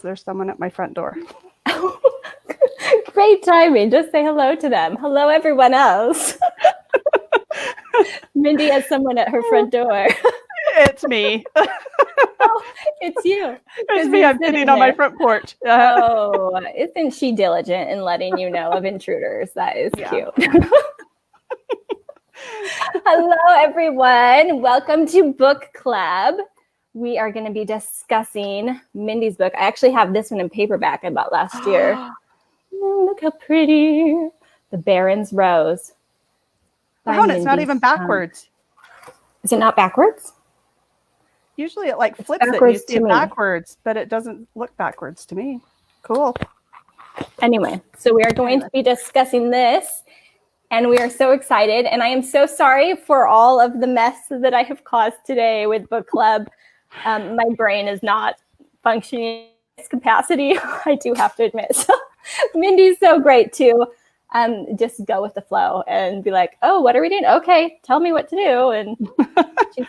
there's someone at my front door. Great timing. Just say hello to them. Hello, everyone else. Mindy has someone at her front door. It's me. Oh, it's you. It's me. I'm sitting on my front porch. Oh, isn't she diligent in letting you know of intruders? That is cute. Hello, everyone. Welcome to Book Club. We are going to be discussing Mindy's book. I actually have this one in paperback I bought last year. Look how pretty. The Baron's Rose. Wow, and it's not even backwards. Is it not backwards? Usually it like flips it and you see it backwards, but it doesn't look backwards to me. Cool. Anyway, so we are going to be discussing this, and we are so excited. And I am so sorry for all of the mess that I have caused today with Book Club. My brain is not functioning in its capacity, I do have to admit. So Mindy's so great to just go with the flow and be like, oh, what are we doing? Okay, tell me what to do. And she's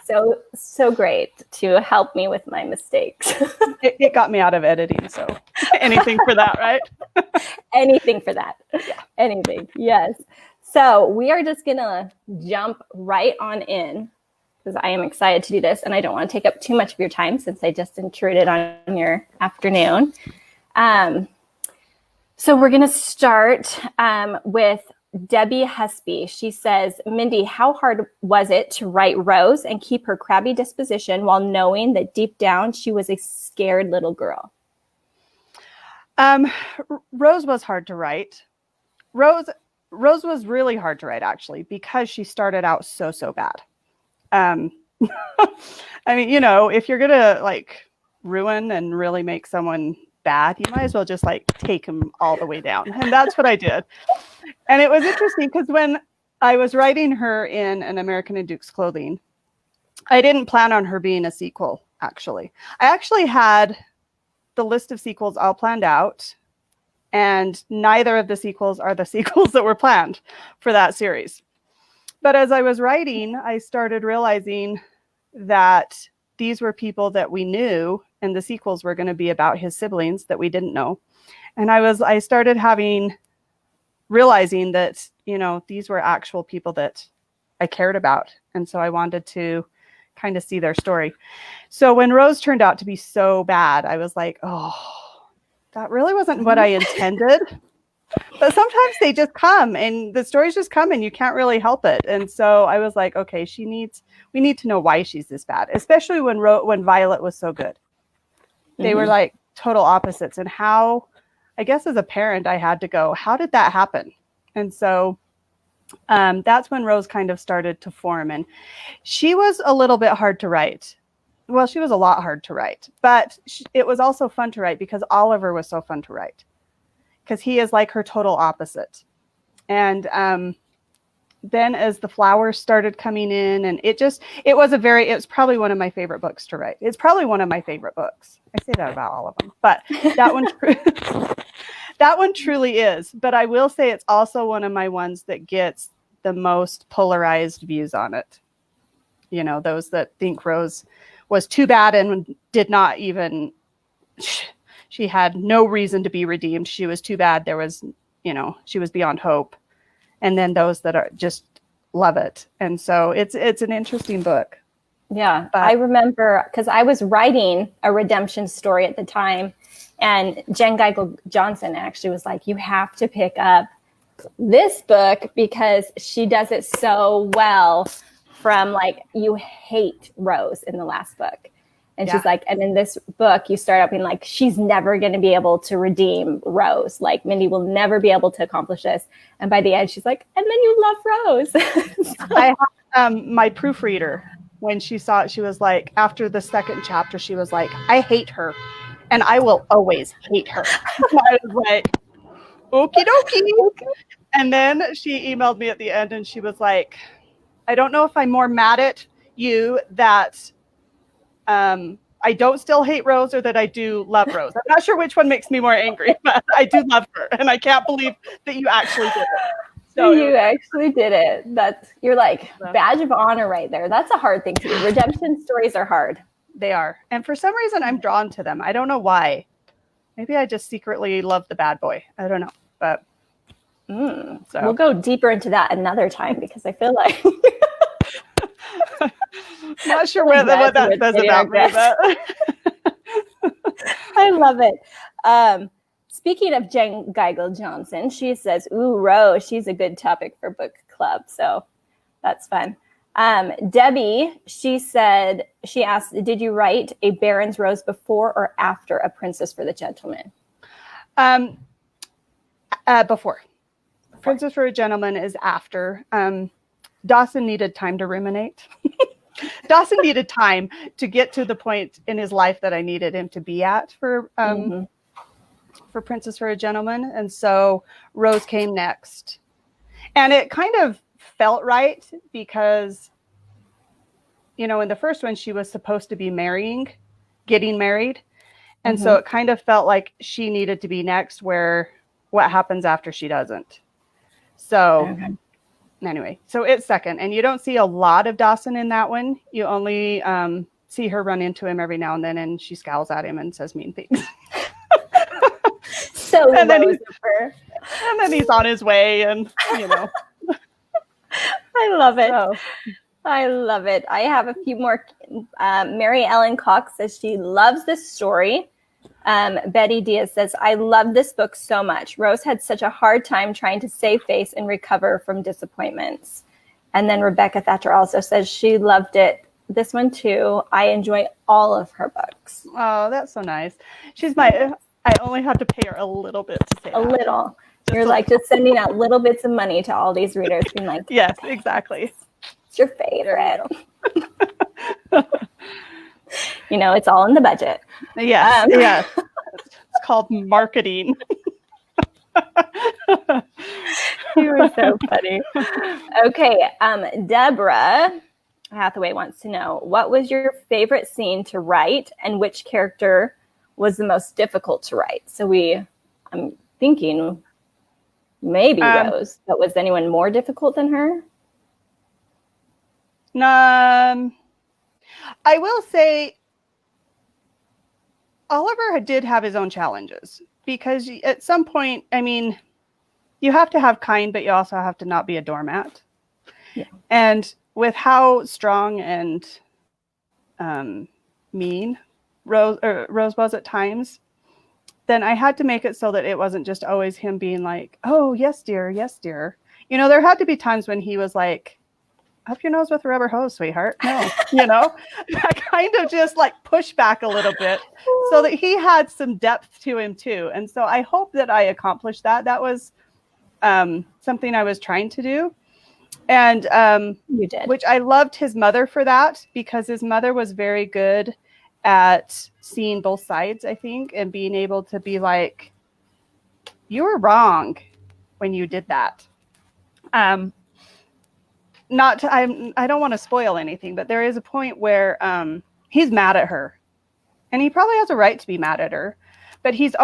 so great to help me with my mistakes. It got me out of editing, so anything for that, right? Anything for that. Yeah. Anything, yes. So we are just going to jump right on in because I am excited to do this, and I don't want to take up too much of your time since I just intruded on your afternoon. So we're going to start with Debbie Hespy. She says, Mindy, how hard was it to write Rose and keep her crabby disposition while knowing that deep down she was a scared little girl? Rose was hard to write. Rose was really hard to write, actually, because she started out so bad. I mean, you know, if you're going to like ruin and really make someone bad, you might as well just like take them all the way down. And that's what I did. And it was interesting because when I was writing her in An American in Duke's Clothing, I didn't plan on her being a sequel, actually. I actually had the list of sequels all planned out, and neither of the sequels are the sequels that were planned for that series. But as I was writing, I started realizing that these were people that we knew, and the sequels were going to be about his siblings that we didn't know. And I started realizing that, you know, these were actual people that I cared about. And so I wanted to kind of see their story. So when Rose turned out to be so bad, I was like, oh, that really wasn't what I intended. But sometimes they just come and the stories just come and you can't really help it. And so I was like, okay, we need to know why she's this bad, especially when Violet was so good. They were like total opposites. And how, I guess as a parent, I had to go, how did that happen? And so that's when Rose kind of started to form. And she was a little bit hard to write. Well, she was a lot hard to write, but it was also fun to write because Oliver was so fun to write because he is like her total opposite. And then as the flowers started coming in, and it was probably one of my favorite books to write. It's probably one of my favorite books. I say that about all of them, but that one truly is. But I will say it's also one of my ones that gets the most polarized views on it. You know, those that think Rose was too bad and did not even, she had no reason to be redeemed. She was too bad. There was, you know, she was beyond hope. And then those that are just love it. And so it's an interesting book. Yeah, I remember because I was writing a redemption story at the time, and Jen Geigel Johnson actually was like, you have to pick up this book because she does it so well from like, you hate Rose in the last book. And she's like, and in this book, you start out being like, she's never going to be able to redeem Rose. Like, Mindy will never be able to accomplish this. And by the end, she's like, and then you love Rose. I had my proofreader, when she saw it, she was like, after the second chapter, she was like, I hate her. And I will always hate her. I was like, okie dokie. And then she emailed me at the end and she was like, I don't know if I'm more mad at you that I don't still hate Rose or that I do love Rose. I'm not sure which one makes me more angry, but I do love her. And I can't believe that you actually did it. So you actually did it. You're like badge of honor right there. That's a hard thing to do. Redemption stories are hard. They are. And for some reason, I'm drawn to them. I don't know why. Maybe I just secretly love the bad boy. I don't know, but so we'll go deeper into that another time because I feel like not sure what that says about me, but I love it. Speaking of Jen Geigel Johnson, she says, "Ooh, Rose, she's a good topic for book club." So that's fun. Debbie, she asked, "Did you write a Baron's Rose before or after A Princess for the Gentleman?" Before. Princess for a Gentleman is after. Dawson needed time to ruminate. Dawson needed time to get to the point in his life that I needed him to be at for Princess for a Gentleman. And so Rose came next. And it kind of felt right because, in the first one, she was supposed to be getting married. And so it kind of felt like she needed to be next, where what happens after she doesn't. So anyway, so it's second. And you don't see a lot of Dawson in that one. You only see her run into him every now and then, and she scowls at him and says mean things. So and then he's on his way, and I love it. I love it. I have a few more. Mary Ellen Cox says she loves this story. Betty Diaz says, "I love this book so much. Rose had such a hard time trying to save face and recover from disappointments." And then Rebecca Thatcher also says she loved it. This one too. I enjoy all of her books. Oh, that's so nice. I only have to pay her a little bit to say a that. Little. You're just sending out little bits of money to all these readers, being like, yes, exactly. It's your favorite. It's all in the budget. Yes, yes. It's called marketing. You were so funny. Okay, Deborah Hathaway wants to know, what was your favorite scene to write and which character was the most difficult to write? So I'm thinking maybe Rose, but was anyone more difficult than her? I will say Oliver did have his own challenges, because at some point, you have to have kind, but you also have to not be a doormat. Yeah. And with how strong and mean Rose was at times, then I had to make it so that it wasn't just always him being like, "Oh, yes, dear. Yes, dear." There had to be times when he was like, "Up your nose with a rubber hose, sweetheart." No, I kind of just push back a little bit so that he had some depth to him too. And so I hope that I accomplished that. That was something I was trying to do. And you did. Which I loved his mother for that, because his mother was very good at seeing both sides, I think, and being able to be like, "You were wrong when you did that." I don't want to spoil anything, but there is a point where he's mad at her, and he probably has a right to be mad at her, but he's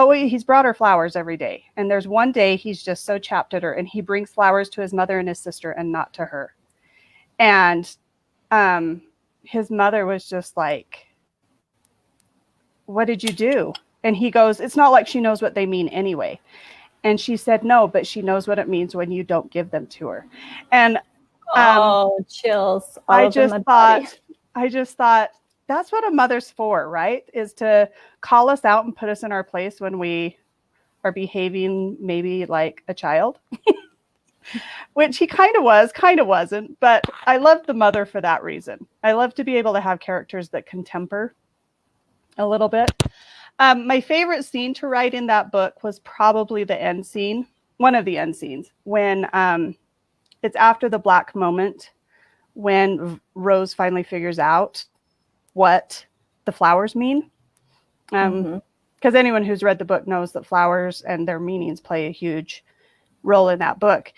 brought her flowers every day. And there's one day he's just so chapped at her, and he brings flowers to his mother and his sister and not to her. And his mother was just like, "What did you do?" And he goes, "It's not like she knows what they mean anyway." And she said, "No, but she knows what it means when you don't give them to her." And chills. I just thought that's what a mother's for, right? Is to call us out and put us in our place when we are behaving maybe like a child, which he kind of was, kind of wasn't. But I loved the mother for that reason. I love to be able to have characters that can temper a little bit. My favorite scene to write in that book was probably the end scene, one of the end scenes, when it's after the black moment, when Rose finally figures out what the flowers mean. Because anyone who's read the book knows that flowers and their meanings play a huge role in that book.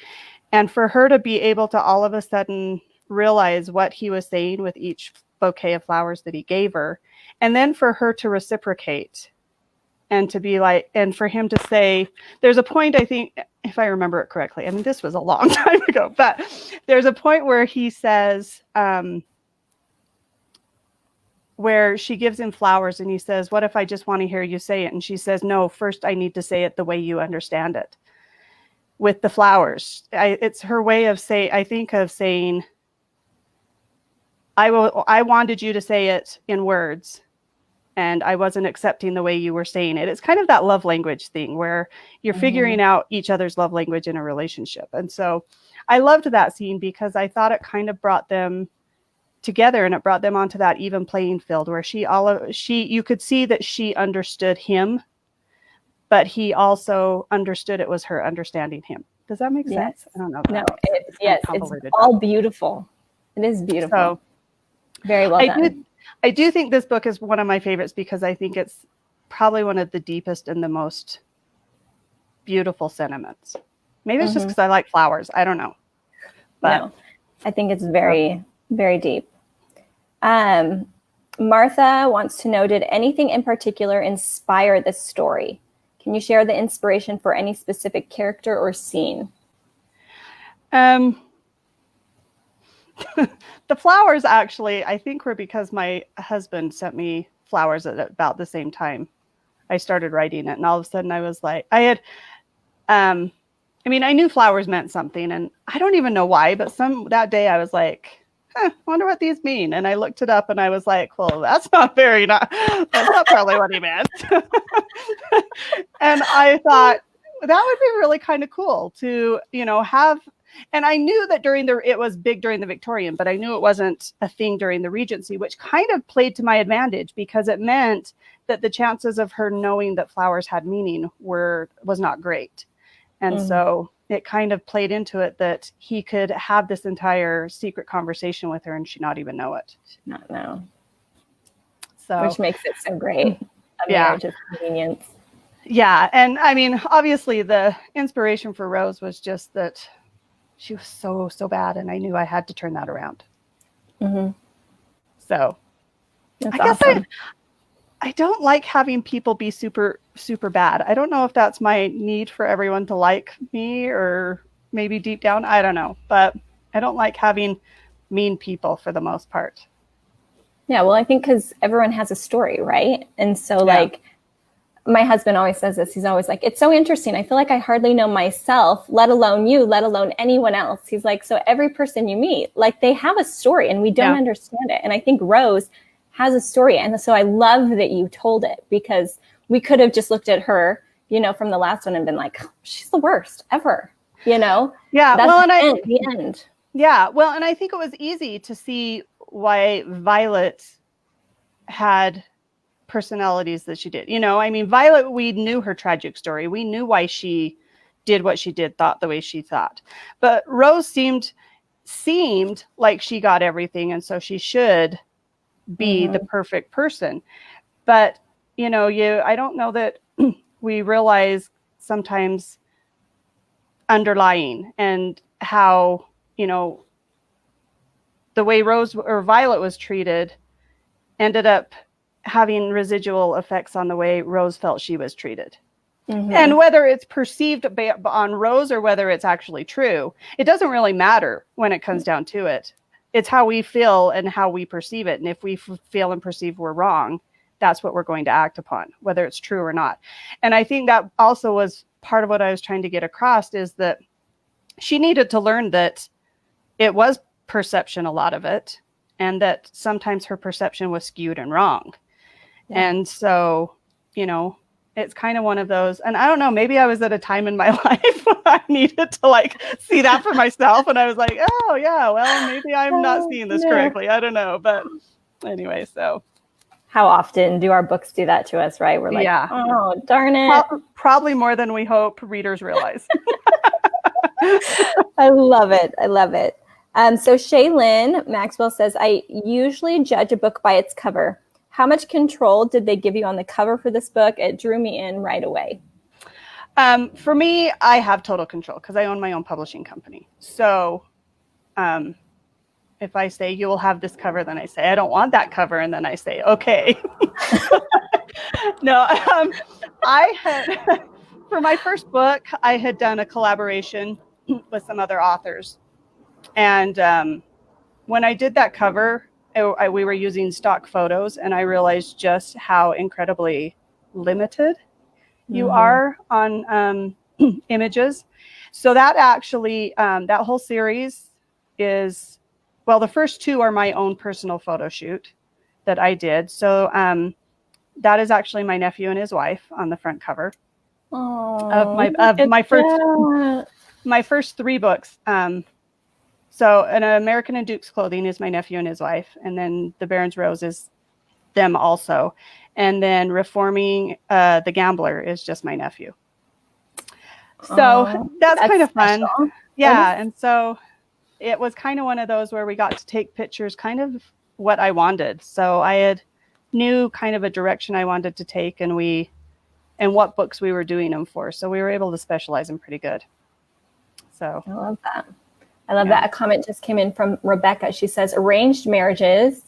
And for her to be able to all of a sudden realize what he was saying with each bouquet of flowers that he gave her, and then for her to reciprocate and to be like, and for him to say, there's a point, I think, if I remember it correctly, this was a long time ago, but there's a point where he says, where she gives him flowers and he says, what if I just want to hear you say it? And she says, no, first I need to say it the way you understand it. With the flowers, it's her way of saying, I wanted you to say it in words, and I wasn't accepting the way you were saying it. It's kind of that love language thing where you're figuring out each other's love language in a relationship. And so I loved that scene because I thought it kind of brought them together, and it brought them onto that even playing field where you could see that she understood him, but he also understood it was her understanding him. Does that make sense? I don't know. No, it's all beautiful. It is beautiful. So, very well done. I do think this book is one of my favorites because I think it's probably one of the deepest and the most beautiful sentiments. Maybe it's just because I like flowers. I don't know. But no, I think it's very, very deep. Martha wants to know, did anything in particular inspire this story? Can you share the inspiration for any specific character or scene? The flowers actually, I think, were because my husband sent me flowers at about the same time I started writing it. And all of a sudden I was like, I knew flowers meant something, and I don't even know why, but that day I was like, wonder what these mean. And I looked it up and I was like, well, that's not probably what he meant. And I thought that would be really kind of cool to, have. And I knew that it was big during the Victorian, but I knew it wasn't a thing during the Regency, which kind of played to my advantage because it meant that the chances of her knowing that flowers had meaning was not great. And so it kind of played into it that he could have this entire secret conversation with her and she not even know it. Not know. So, which makes it so great. A marriage of convenience. Yeah. And obviously the inspiration for Rose was just that she was so, so bad. And I knew I had to turn that around. So that's I guess awesome. I don't like having people be super, super bad. I don't know if that's my need for everyone to like me, or maybe deep down, I don't know. But I don't like having mean people for the most part. Yeah, well, I think because everyone has a story, right? And so like my husband always says this. He's always like, it's so interesting. I feel like I hardly know myself, let alone you, let alone anyone else. He's like, so every person you meet, like they have a story and we don't understand it. And I think Rose has a story. And so I love that you told it, because we could have just looked at her, from the last one and been like, oh, she's the worst ever, Yeah. That's the end. Yeah. Well, and I think it was easy to see why Violet had personalities that she did. Violet, we knew her tragic story. We knew why she did what she did, thought the way she thought. But Rose seemed like she got everything, and so she should be the perfect person. But, I don't know that we realize sometimes underlying and how, the way Rose or Violet was treated ended up having residual effects on the way Rose felt she was treated. And whether it's perceived on Rose or whether it's actually true, it doesn't really matter when it comes down to it. It's how we feel and how we perceive it. And if we feel and perceive we're wrong, that's what we're going to act upon, whether it's true or not. And I think that also was part of what I was trying to get across, is that she needed to learn that it was perception, a lot of it, and that sometimes her perception was skewed and wrong. And so, it's kind of one of those, and I don't know, maybe I was at a time in my life when I needed to see that for myself. And I was like, oh yeah, well, maybe I'm not seeing this correctly. I don't know. But anyway, so. How often do our books do that to us, right? We're like, oh, darn it. Probably more than we hope readers realize. I love it. I love it. So Shaylin Maxwell says, I usually judge a book by its cover. How much control did they give you on the cover for this book? It drew me in right away. For me, I have total control because I own my own publishing company. So if I say you will have this cover, then I say I don't want that cover, and then I say okay. No, I had for my first book, I had done a collaboration with some other authors, and when I did that cover, we were using stock photos, and I realized just how incredibly limited you are on images. So that actually, that whole series is, well, the first two are my own personal photo shoot that I did. So that is actually my nephew and his wife on the front cover of my first three books. So An American in Duke's Clothing is my nephew and his wife, and then The Baron's Rose is them also, and then Reforming the Gambler is just my nephew. So that's kind of fun. Special. Yeah, and so it was kind of one of those where we got to take pictures kind of what I wanted. So I had knew kind of a direction I wanted to take, and what books we were doing them for. So we were able to specialize them pretty good. So I love that. I love that. A comment just came in from Rebecca. She says, arranged marriages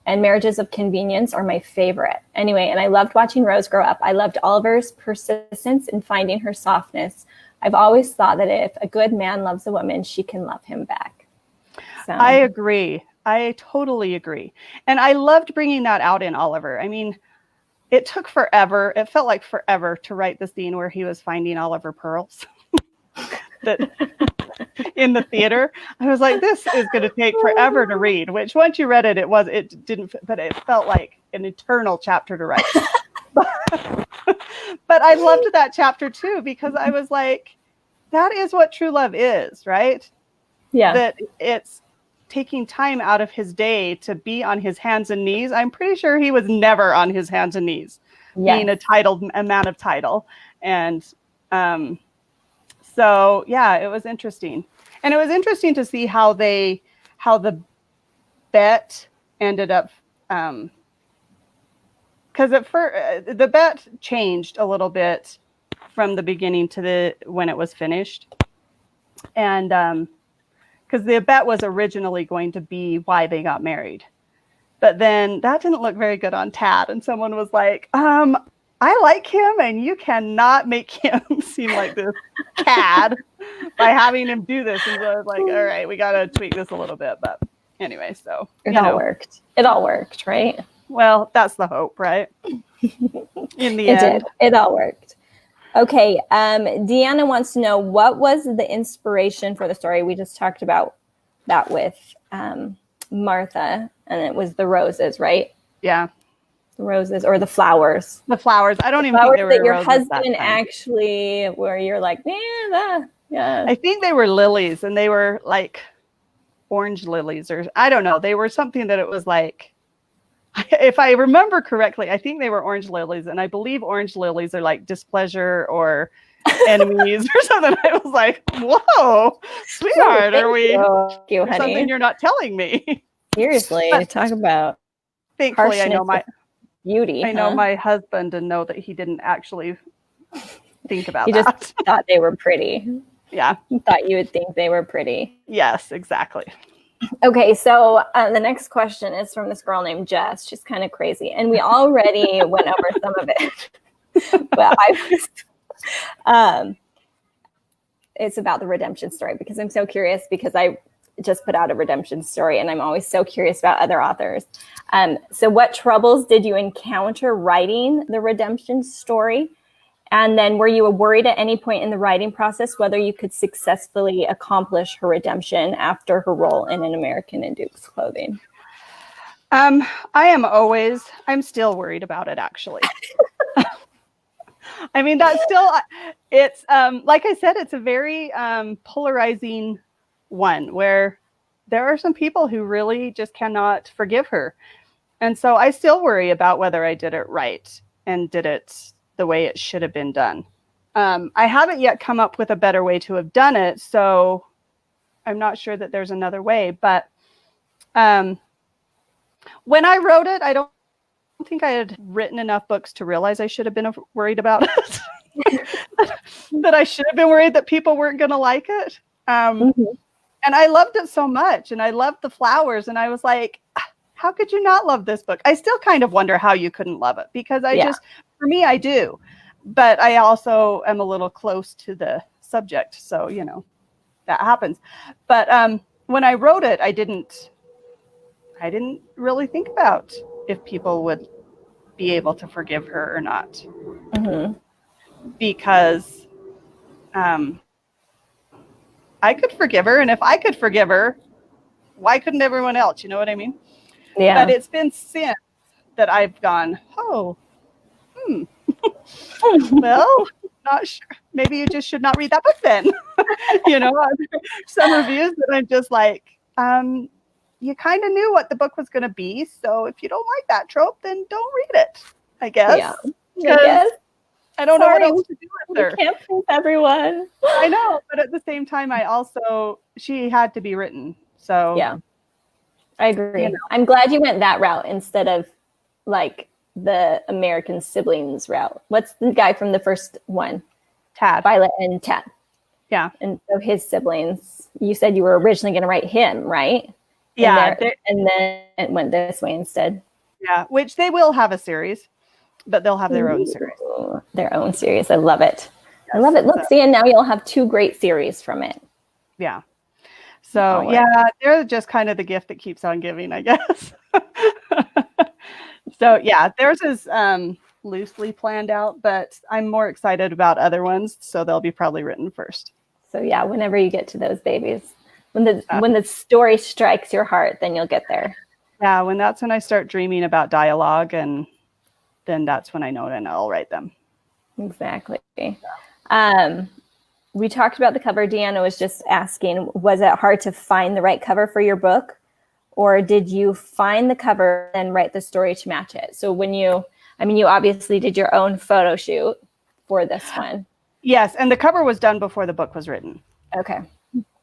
and marriages of convenience are my favorite. Anyway, and I loved watching Rose grow up. I loved Oliver's persistence in finding her softness. I've always thought that if a good man loves a woman, she can love him back. So I agree. I totally agree. And I loved bringing that out in Oliver. I mean, it took forever. It felt like forever to write the scene where he was finding Oliver pearls. That in the theater, I was like, this is going to take forever to read, which once you read it, it didn't, but it felt like an eternal chapter to write. But I loved that chapter too, because I was like, that is what true love is, right? Yeah. That it's taking time out of his day to be on his hands and knees. I'm pretty sure he was never on his hands and knees, being a man of title. And, so yeah, it was interesting. And it was interesting to see how the bet ended up, because at first the bet changed a little bit from the beginning to when it was finished. And because the bet was originally going to be why they got married. But then that didn't look very good on Tad. And someone was like, I like him, and you cannot make him seem like this cad by having him do this. And so I was like, all right, we got to tweak this a little bit. But anyway, so it all worked. It all worked, right? Well, that's the hope, right? In the end. It did. It all worked. Okay. Deanna wants to know, what was the inspiration for the story? We just talked about that with Martha, and it was the roses, right? Yeah. The roses or the flowers. The flowers. I don't even think they were that your roses husband actually, where you're like, yeah. I think they were lilies, and they were like orange lilies, or I don't know. They were something that it was like, if I remember correctly, I think they were orange lilies, and I believe orange lilies are like displeasure or enemies or something. I was like, whoa, sweetheart, are we something you're not telling me? Seriously, talk about thankfully I know my beauty. I know my husband, and know that he didn't actually think about that. He just thought they were pretty. Yeah. He thought you would think they were pretty. Yes, exactly. Okay, so the next question is from this girl named Jess. She's kind of crazy, and we already went over some of it. But it's about the redemption story, because I'm so curious, because I just put out a redemption story, and I'm always so curious about other authors. So what troubles did you encounter writing the redemption story? And then were you worried at any point in the writing process whether you could successfully accomplish her redemption after her role in An American in Duke's Clothing? I'm still worried about it, actually. I mean, it's like I said, it's a very polarizing one, where there are some people who really just cannot forgive her. And so I still worry about whether I did it right and did it the way it should have been done. I haven't yet come up with a better way to have done it, so I'm not sure that there's another way. But when I wrote it, I don't think I had written enough books to realize I should have been worried about it. That I should have been worried that people weren't going to like it. And I loved it so much, and I loved the flowers, and I was like, how could you not love this book? I still kind of wonder how you couldn't love it, because for me, I do. But I also am a little close to the subject, so, that happens. But when I wrote it, I didn't really think about if people would be able to forgive her or not. Mm-hmm. Because I could forgive her, and if I could forgive her, why couldn't everyone else? You know what I mean? But Yeah. it's been since that I've gone, oh, well, not sure. Maybe you just should not read that book then. You know, some reviews that I'm just like, you kind of knew what the book was going to be. So if you don't like that trope, then don't read it, I guess. Yeah. I Because guess. I don't know what else to do with her. You can't please everyone. I know, but at the same time, she had to be written. So yeah, I agree. You know. I'm glad you went that route instead of like the American siblings route. What's the guy from the first one? Tad. Violet and Tad. Yeah. And so his siblings, you said you were originally going to write him, right? Yeah. And then it went this way instead. Yeah, which they will have a series, but they'll have their own series. Their own series. I love it. Yes, I love it. Look, see, and now you'll have 2 great series from it. Yeah. So, yeah, they're just kind of the gift that keeps on giving, I guess. So, yeah, theirs is loosely planned out, but I'm more excited about other ones, so they'll be probably written first. So, yeah, whenever you get to those babies, when the story strikes your heart, then you'll get there. Yeah, that's when I start dreaming about dialogue, and then that's when I know and I'll write them. Exactly. We talked about the cover. Deanna was just asking, was it hard to find the right cover for your book? Or did you find the cover and write the story to match it? So you obviously did your own photo shoot for this one. Yes, and the cover was done before the book was written. Okay.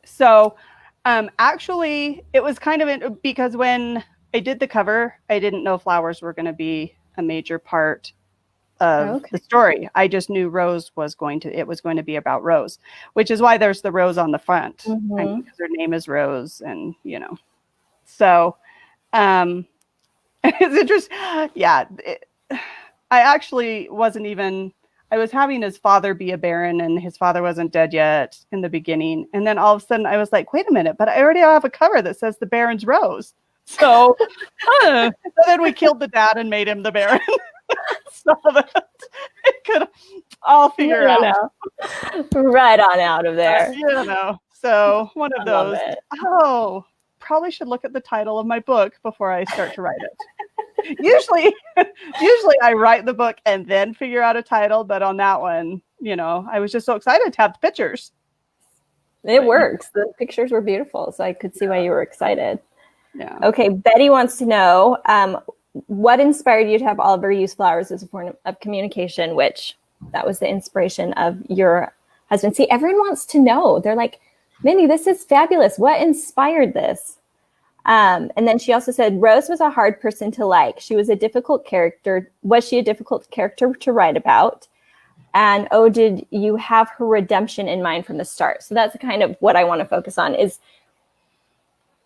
So actually, it was kind of because when I did the cover, I didn't know flowers were going to be a major part of the story. I just knew Rose was going to be about Rose, which is why there's the rose on the front, because her name is Rose, and so it's interesting. Yeah, I actually wasn't even. I was having his father be a baron, and his father wasn't dead yet in the beginning. And then all of a sudden, I was like, "Wait a minute!" But I already have a cover that says the Baron's Rose. So, so then we killed the dad and made him the Baron. So that it could all figure out. Right on out of there. So one of those. Oh, probably should look at the title of my book before I start to write it. Usually I write the book and then figure out a title, but on that one, I was just so excited to have the pictures. It works. The pictures were beautiful, so I could see why you were excited. Yeah. Okay, Betty wants to know what inspired you to have Oliver use flowers as a form of communication, which that was the inspiration of your husband. See, everyone wants to know. They're like, Mindy, this is fabulous. What inspired this? And then she also said, Rose was a hard person to like. She was a difficult character. Was she a difficult character to write about? And, did you have her redemption in mind from the start? So that's kind of what I want to focus on is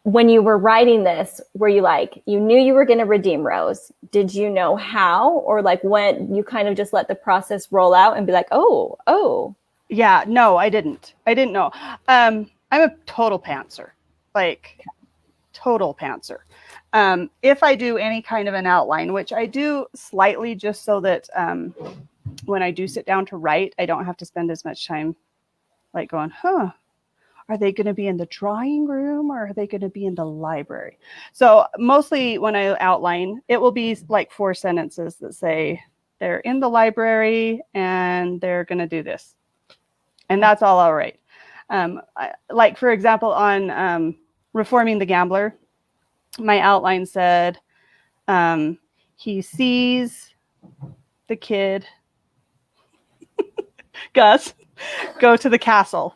when you were writing this, were you like, you knew you were going to redeem Rose? Did you know how? Or like when you kind of just let the process roll out and be like, oh. Yeah, no, I didn't know. I'm a total pantser, like total pantser. If I do any kind of an outline, which I do slightly just so that when I do sit down to write, I don't have to spend as much time like going, are they going to be in the drawing room or are they going to be in the library? So mostly when I outline, it will be like 4 sentences that say they're in the library and they're going to do this. And that's all right. Like, for example, on Reforming the Gambler, my outline said he sees the kid, Gus, go to the castle.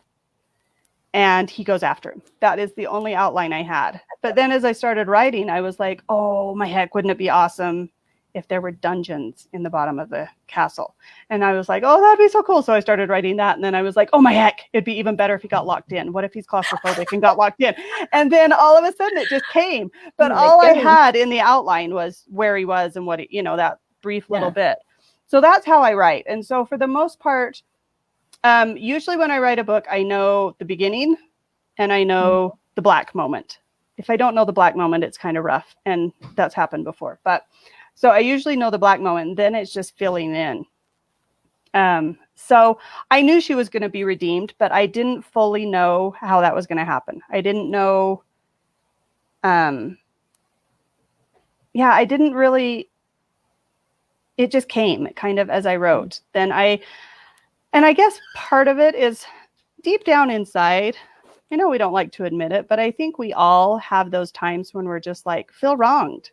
And he goes after him. That is the only outline I had. But then as I started writing, I was like, oh, my heck, wouldn't it be awesome if there were dungeons in the bottom of the castle? And I was like, oh, that'd be so cool. So I started writing that. And then I was like, oh, my heck, it'd be even better if he got locked in. What if he's claustrophobic and got locked in? And then all of a sudden it just came. But all I had in the outline was where he was and what, that brief little bit. So that's how I write. And so for the most part, usually when I write a book, I know the beginning and I know the black moment. if I don't know the black moment, it's kind of rough, and that's happened before. But so I usually know the black moment, and then it's just filling in. So I knew she was going to be redeemed, but I didn't fully know how that was going to happen. I didn't know. I didn't really. It just came kind of as I wrote. And I guess part of it is deep down inside. I know we don't like to admit it, but I think we all have those times when we're just like, feel wronged.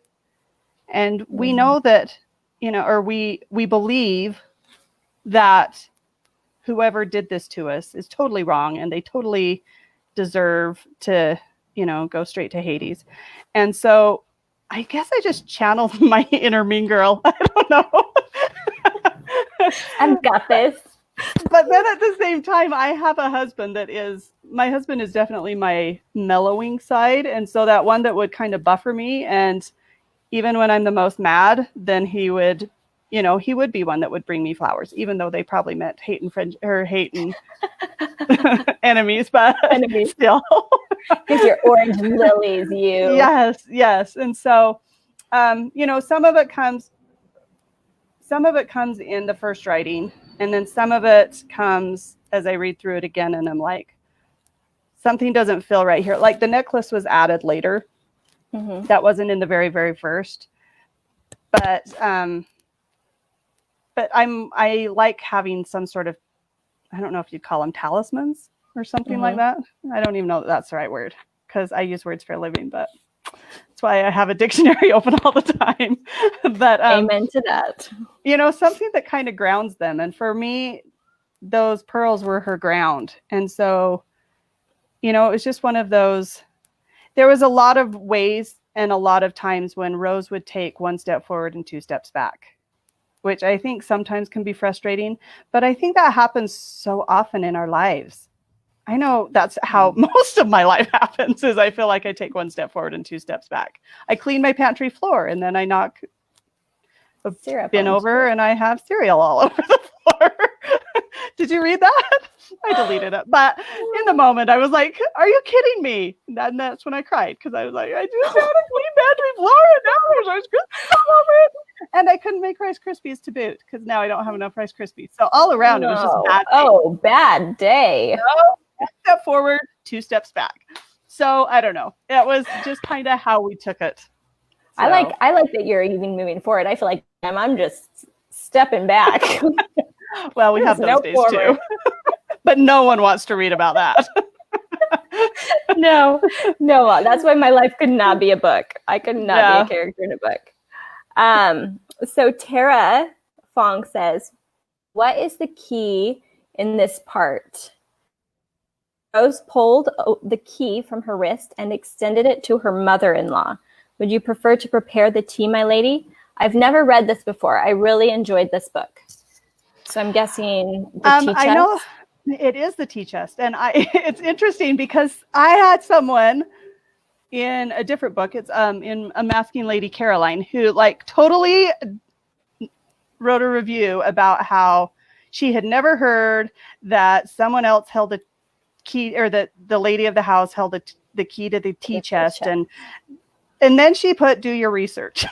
And we know that, or we believe that whoever did this to us is totally wrong and they totally deserve to, go straight to Hades. And so I guess I just channeled my inner mean girl. I don't know. I've got this. But then at the same time, I have a husband my husband is definitely my mellowing side. And so that one that would kind of buffer me. And even when I'm the most mad, then he would be one that would bring me flowers, even though they probably meant hate and enemies, but Enemies. Still. Because you're orange lilies, you. Yes. And so, some of it comes in the first writing, and then some of it comes as I read through it again, and I'm like, something doesn't feel right here. Like the necklace was added later. Mm-hmm. That wasn't in the very, very first. But I like having some sort of, I don't know if you'd call them talismans or something like that. I don't even know that that's the right word, because I use words for a living, but that's why I have a dictionary open all the time. But amen to that. Something that kind of grounds them. And for me, those pearls were her ground. And so, it was just one of those. There was a lot of ways and a lot of times when Rose would take one step forward and two steps back, which I think sometimes can be frustrating. But I think that happens so often in our lives. I know that's how most of my life happens, is I feel like I take one step forward and two steps back. I clean my pantry floor and then I knock a bin over and I have cereal all over the floor. Did you read that? I deleted it. But in the moment, I was like, are you kidding me? And that's when I cried, because I was like, I just had a clean pantry floor and now there's Rice Krispies all over it. And I couldn't make Rice Krispies to boot, because now I don't have enough Rice Krispies. So all around, it was just bad day. Oh, bad day. One step forward, two steps back. So I don't know. It was just kind of how we took it. So. I like that you're even moving forward. I feel like I'm just stepping back. Well, we have those days too. But no one wants to read about that. No. That's why my life could not be a book. I could not be a character in a book. So Tara Fong says, what is the key in this part? Rose pulled the key from her wrist and extended it to her mother-in-law. Would you prefer to prepare the tea, my lady? I've never read this before. I really enjoyed this book. So I'm guessing the tea chest. I know it is the tea chest. And it's interesting because I had someone in a different book. It's in Unmasking Lady Caroline, who totally wrote a review about how she had never heard that someone else held a key, or that the lady of the house held the key to the tea chest. And then she put, do your research.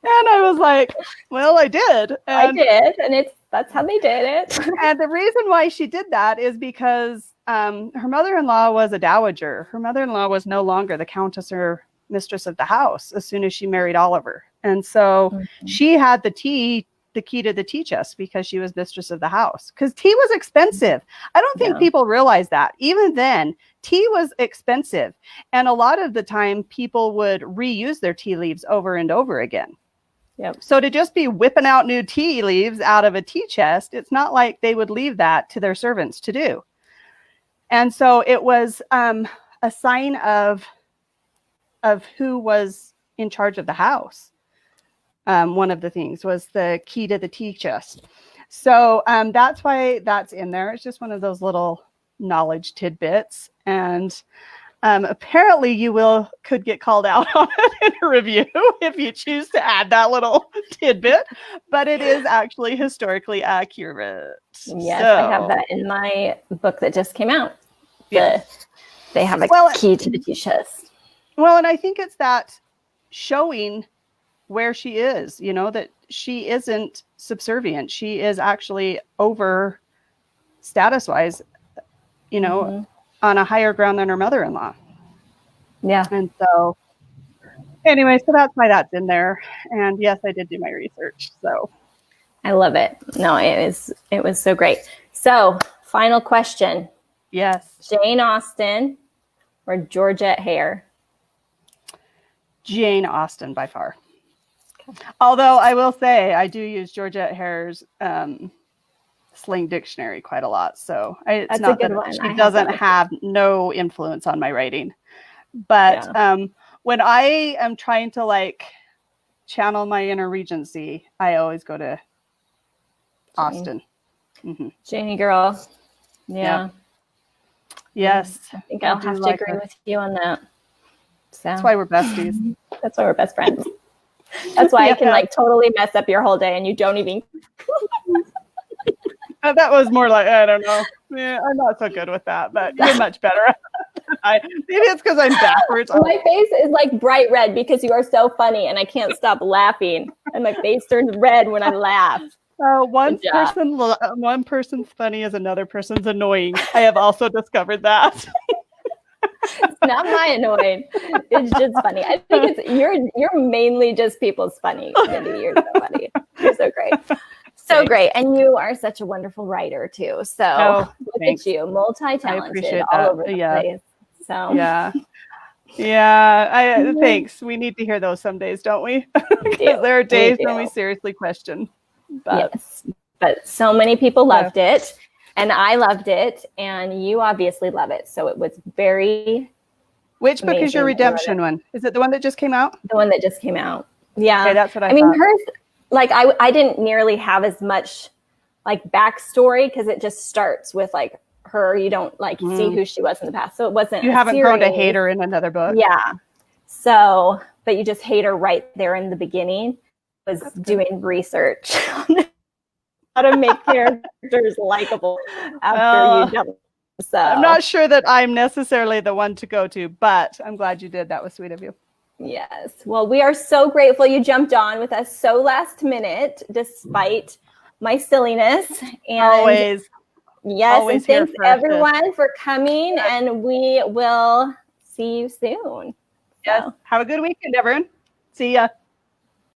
And I was like, well, I did. And that's how they did it. And the reason why she did that is because her mother-in-law was a dowager. Her mother-in-law was no longer the countess or mistress of the house as soon as she married Oliver. And so she had the key to the tea chest because she was mistress of the house. Because tea was expensive. I don't think people realize that. Even then, tea was expensive. And a lot of the time, people would reuse their tea leaves over and over again. Yep. So to just be whipping out new tea leaves out of a tea chest, it's not like they would leave that to their servants to do. And so it was a sign of who was in charge of the house. One of the things was the key to the tea chest. So that's why that's in there. It's just one of those little knowledge tidbits. And apparently you could get called out on it in a review if you choose to add that little tidbit, but it is actually historically accurate. Yes, so. I have that in my book that just came out. Yes. they have a key to the tea chest. Well, and I think it's that showing where she is, you know, that she isn't subservient. She is actually over status wise, you know, on a higher ground than her mother-in-law. Yeah. And so anyway, so that's why that's in there. And yes, I did do my research. So I love it. No, it was so great. So final question. yes. Jane Austen or Georgette Hare? Jane Austen by far. Okay. Although I will say I do use Georgette Hare's slang dictionary quite a lot. So it's not that she doesn't have no influence on my writing. But when I am trying to like channel my inner Regency, I always go to Austen. Janie girl. Yeah. Yes. I think I'll have to agree with you on that. So that's why we're besties. That's why we're best friends. That's why I can like totally mess up your whole day and you don't even. That was more like, I don't know. Yeah, I'm not so good with that, but you're much better. Maybe it's because I'm backwards. My face is like bright red because you are so funny and I can't stop laughing. And my face turns red when I laugh. One person's funny as another person's annoying. I have also discovered that. It's not my annoying. It's just funny. I think you're mainly just people's funny. Mindy, you're so funny. You're so great. So thanks. Great. And you are such a wonderful writer too. So look at you, multi-talented all over the place. So thanks. We need to hear those some days, don't we? Because there are days when we seriously question. But so many people loved it. And I loved it, and you obviously love it. So it was very Which book is your redemption one? Is it the one that just came out? The one that just came out. Yeah. Okay, that's what I thought. mean, hers, like, I didn't nearly have as much, like, backstory, because it just starts with, like, her. You don't, like, see who she was in the past. So it wasn't You haven't grown to hate her in another book? Yeah. So, but you just hate her right there in the beginning. Was doing research on how to make characters likable after you jump. So I'm not sure that I'm necessarily the one to go to, but I'm glad you did. That was sweet of you. Yes. Well, we are so grateful you jumped on with us so last minute, despite my silliness. And always. Yes. Always and thanks everyone for coming, and we will see you soon. Yes. So. Have a good weekend, everyone. See ya.